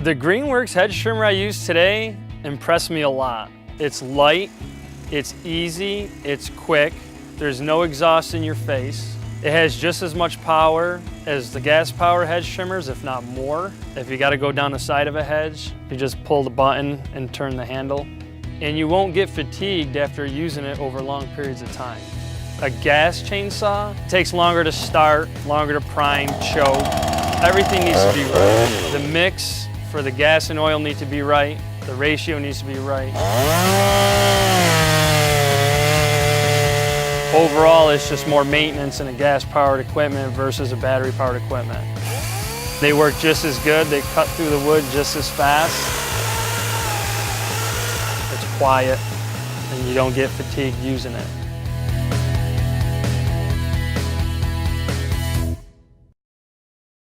The Greenworks hedge trimmer I use today impressed me a lot. It's light, it's easy, it's quick, there's no exhaust in your face. It has just as much power as the gas power hedge trimmers, if not more. If you gotta go down the side of a hedge, you just pull the button and turn the handle. And you won't get fatigued after using it over long periods of time. A gas chainsaw takes longer to start, longer to prime, choke. Everything needs to be right. The mix for the gas and oil needs to be right. The ratio needs to be right. Overall, it's just more maintenance in a gas-powered equipment versus a battery-powered equipment. They work just as good, they cut through the wood just as fast. It's quiet, and you don't get fatigued using it.